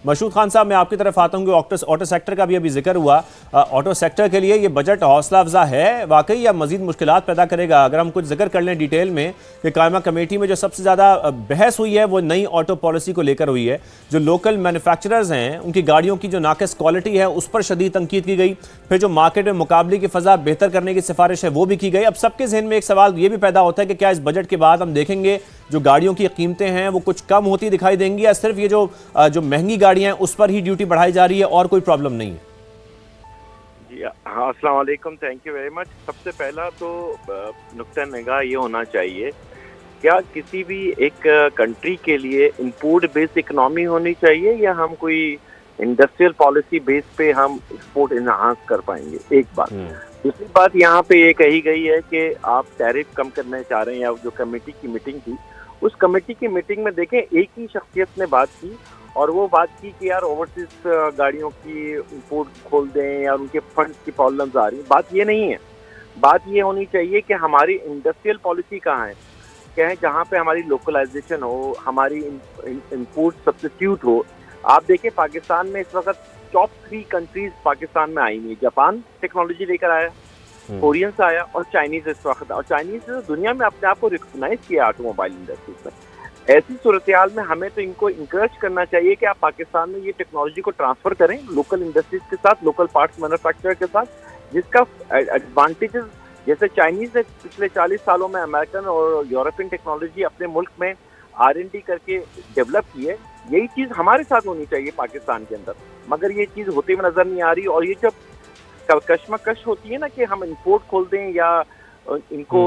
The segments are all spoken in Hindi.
मशहूद खान साहब, मैं आपकी तरफ आता हूँ कि ऑटो सेक्टर का भी अभी जिक्र हुआ। ऑटो सेक्टर के लिए ये बजट हौसला अफजा है वाकई या मजीद मुश्किलात पैदा करेगा? अगर हम कुछ जिक्र कर लें डिटेल में कि कायमा कमेटी में जो सबसे ज़्यादा बहस हुई है वो नई ऑटो पॉलिसी को लेकर हुई है। जो लोकल मैन्युफैक्चरर्स हैं उनकी गाड़ियों की जो नाकिस क्वालिटी है उस पर शदीद तनकीद की गई। फिर जो मार्केट में मुकाबले की फ़ज़ा बेहतर करने की सिफारिश है वो भी की गई। अब सबके जहन में एक सवाल ये भी पैदा होता है कि क्या इस बजट के बाद हम देखेंगे जो गाड़ियों की कीमतें हैं वो कुछ कम होती दिखाई देंगी, या सिर्फ ये जो महंगी गाड़ियां हैं उस पर ही ड्यूटी बढ़ाई जा रही है और कोई प्रॉब्लम नहीं है? जी हाँ, अस्सलाम वालेकुम, थैंक यू वेरी मच। सबसे पहला तो नुक्ता निगाह ये होना चाहिए, क्या किसी भी एक कंट्री के लिए इंपोर्ट बेस्ड इकोनॉमी होनी चाहिए या हम कोई इंडस्ट्रियल पॉलिसी बेस पे हम एक्सपोर्ट इनहांस कर पाएंगे? एक बात। दूसरी बात यहाँ पे ये कही गई है कि आप टैरिफ कम करना चाह रहे हैं, या जो कमेटी की मीटिंग थी उस कमेटी की मीटिंग में देखें एक ही शख्सियत ने बात की और वो बात की कि यार ओवरसीज गाड़ियों की इंपोर्ट खोल दें या उनके फंड्स की प्रॉब्लम्स आ रही हैं। बात ये नहीं है। बात ये होनी चाहिए कि हमारी इंडस्ट्रियल पॉलिसी कहाँ है, क्या है जहाँ पे हमारी लोकलाइजेशन हो, हमारी इंपोर्ट सब्स्टिट्यूट हो। आप देखें पाकिस्तान में इस वक्त टॉप 3 कंट्रीज पाकिस्तान में आई हुई। जापान टेक्नोलॉजी लेकर आया, कोरियंस आया और चाइनीज इस वक्त। और चाइनीज दुनिया में अपने आप को रिकॉग्नाइज किया ऑटोमोबाइल इंडस्ट्रीज में। ऐसी सूरत हाल में हमें तो इनको इंकरेज करना चाहिए कि आप पाकिस्तान में ये टेक्नोलॉजी को ट्रांसफर करें लोकल इंडस्ट्रीज के साथ, लोकल पार्ट्स मैन्युफैक्चरर के साथ, जिसका एडवांटेजेस जैसे चाइनीज ने पिछले 40 सालों में अमेरिकन और यूरोपियन टेक्नोलॉजी अपने मुल्क में R&D करके डेवलप की है, यही चीज हमारे साथ होनी चाहिए पाकिस्तान के अंदर। मगर ये चीज होते हुए नजर नहीं आ रही। और ये जब कश्मकश होती है ना कि हम इंपोर्ट खोल दें या इनको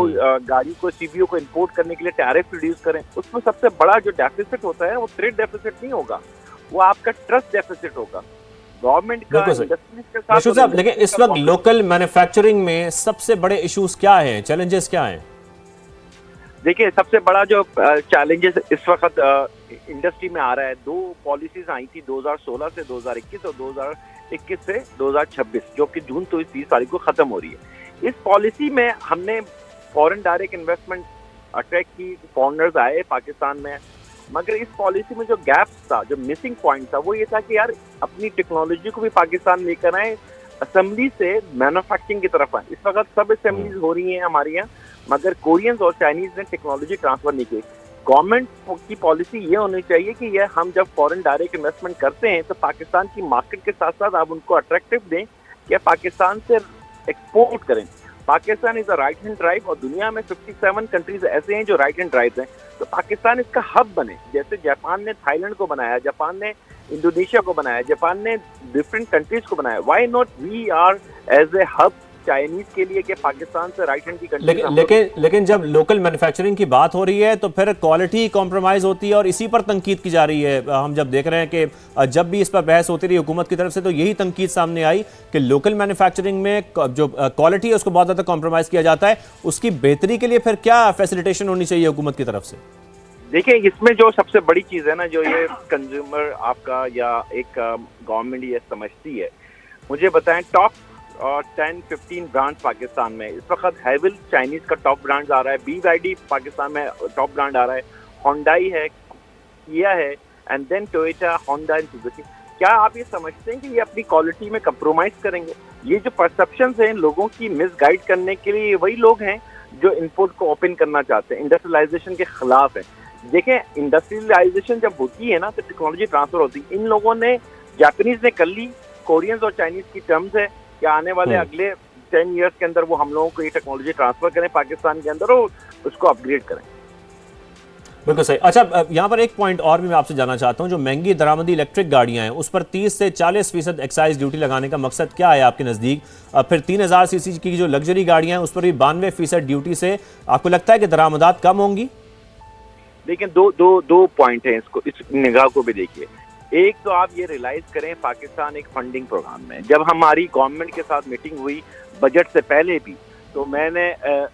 गाड़ी को CBO को इंपोर्ट करने के लिए टैरिफ रिड्यूस करें, उसमें सबसे बड़ा जो डेफिसिट होता है वो ट्रेड डेफिसिट नहीं होगा, वो आपका ट्रस्ट डेफिसिट होगा गवर्नमेंट का इंडस्ट्रीज के साथ। साहब, लेकिन इस वक्त लोकल मैन्युफैक्चरिंग में सबसे बड़े इश्यूज क्या हैं, चैलेंजेस क्या हैं? देखिए सबसे बड़ा जो चैलेंजेस इस वक्त इंडस्ट्री में आ रहा है, 2 पॉलिसीज आई थी 2016 से 2021 और 2021 से 2026, जो कि जून 30 तारीख को खत्म हो रही है। इस पॉलिसी में हमने फॉरेन डायरेक्ट इन्वेस्टमेंट अट्रैक्ट की, फॉरेनर्स आए पाकिस्तान में। मगर इस पॉलिसी में जो गैप्स था, जो मिसिंग पॉइंट था, वो ये था कि यार अपनी टेक्नोलॉजी को भी पाकिस्तान लेकर आए, असेंबली से मैन्युफैक्चरिंग की तरफ आए। इस वक्त सब असेंबलीज हो रही हैं हमारे यहाँ, मगर कोरियंस और चाइनीज ने टेक्नोलॉजी ट्रांसफर नहीं की। गवर्नमेंट की पॉलिसी ये होनी चाहिए कि ये हम जब फॉरेन डायरेक्ट इन्वेस्टमेंट करते हैं तो पाकिस्तान की मार्केट के साथ साथ आप उनको अट्रैक्टिव दें कि पाकिस्तान से एक्सपोर्ट करें। Pakistan is a right hand drive और दुनिया में 57 कंट्रीज ऐसे हैं जो राइट हैंड ड्राइव हैं, तो पाकिस्तान इसका हब बने। जैसे जापान ने थाईलैंड को बनाया, जापान ने इंडोनेशिया को बनाया, जापान ने डिफरेंट कंट्रीज को बनाया। Why not we are as a hub Chinese के लिए कि पाकिस्तान से राइट हैंड की कंट्री। लेकिन जब लोकल मैन्युफैक्चरिंग की बात हो रही है तो फिर क्वालिटी कॉम्प्रोमाइज होती है और इसी पर तनकीद की जा रही है। हम जब देख रहे हैं कि जब भी इस पर बहस होती रही हुकूमत की तरफ से तो यही तनकीद सामने आई कि लोकल मैन्युफैक्चरिंग में जो क्वालिटी है उसको बहुत ज़्यादा कॉम्प्रोमाइज किया जाता है। उसकी बेहतरी के लिए फिर क्या फैसिलिटेशन होनी चाहिए हुकूमत की तरफ से? देखिए इसमें जो सबसे बड़ी चीज़ है ना, जो ये कंज्यूमर आपका या एक गवर्नमेंट ये समझती है, मुझे बताएं टॉप 10-15 ब्रांड्स पाकिस्तान में इस वक्त हैविल चाइनीज का टॉप ब्रांड आ रहा है, BYD पाकिस्तान में टॉप ब्रांड आ रहा है, होंडाई है, किया है, and then Toyota, Honda and Suzuki. क्या आप ये समझते हैं कि ये अपनी क्वालिटी में कंप्रोमाइज करेंगे? ये जो परसेप्शंस हैं लोगों की मिसगाइड करने के लिए, वही लोग हैं जो इंपोर्ट को ओपन करना चाहते हैं, इंडस्ट्रियलाइजेशन के खिलाफ है। देखें इंडस्ट्रियलाइजेशन जब होती है ना तो टेक्नोलॉजी ट्रांसफर होती है। इन लोगों ने, जापानीज ने कर ली, कोरियंस और चाइनीज की टर्म्स है कि आने वाले अगले 10 इयर्स के अंदर वो हम लोगों को ये टेक्नोलॉजी ट्रांसफर करें पाकिस्तान के अंदर और उसको अपग्रेड करें। बिल्कुल सही। अच्छा, यहाँ पर एक पॉइंट और भी मैं आपसे जानना चाहता हूँ, जो महंगी दरामदी इलेक्ट्रिक गाड़ियाँ हैं उस पर 30 से 40% एक्साइज ड्यूटी लगाने का मकसद क्या है आपके नज़दीक? फिर 3000 सीसी की जो लग्जरी गाड़ियाँ हैं उस पर भी 92% ड्यूटी से आपको लगता है कि दरामदात कम होंगी? लेकिन दो पॉइंट हैं, इसको इस निगाह को भी देखिए। एक तो आप ये रियलाइज करें पाकिस्तान एक फंडिंग प्रोग्राम में, जब हमारी गवर्नमेंट के साथ मीटिंग हुई बजट से पहले भी, तो मैंने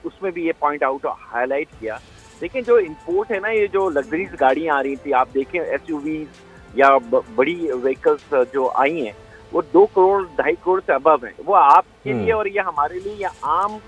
उसमें भी ये पॉइंट आउट हाईलाइट किया। लेकिन जो इंपोर्ट है ना, ये जो लग्जरीज गाड़ियाँ आ रही थी, आप देखें SUVs या बड़ी व्हीकल्स जो आई हैं वो 2 करोड़ 2.5 करोड़ से अबव है। वो आपके लिए और ये हमारे लिए या आम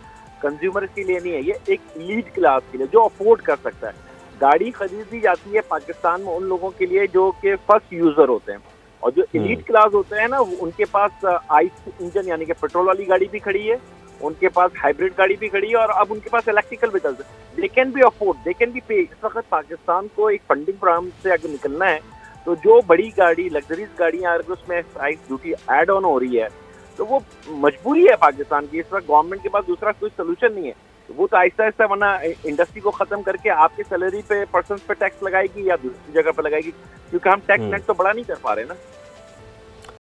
कंज्यूमर के लिए नहीं है, ये एक एलीट क्लास के लिए जो अफोर्ड कर सकता है। गाड़ी खरीदी जाती है पाकिस्तान में उन लोगों के लिए जो कि फर्स्ट यूजर होते हैं, और जो एलीट क्लास होते हैं ना, उनके पास आइस इंजन यानी कि पेट्रोल वाली गाड़ी भी खड़ी है, उनके पास हाइब्रिड गाड़ी भी खड़ी है, और अब उनके पास इलेक्ट्रिकल व्हीकल्स है। They can be afford, they can be पे। इस वक्त पाकिस्तान को एक फंडिंग प्रोग्राम से अगर निकलना है, तो जो बड़ी गाड़ी, लग्जरीज गाड़ियां अगर उसमें एक्साइज ड्यूटी ऐड ऑन हो रही है, तो वो मजबूरी है पाकिस्तान की। इस वक्त गवर्नमेंट के पास दूसरा कोई सोल्यूशन नहीं है, तो वो तो आहिस्ता आहिस्ता वरना इंडस्ट्री को खत्म करके आपकी सैलरी पे, पर्सन पे टैक्स लगाएगी या दूसरी जगह पे लगाएगी, क्योंकि हम टैक्स नेट तो बड़ा नहीं कर पा रहे ना।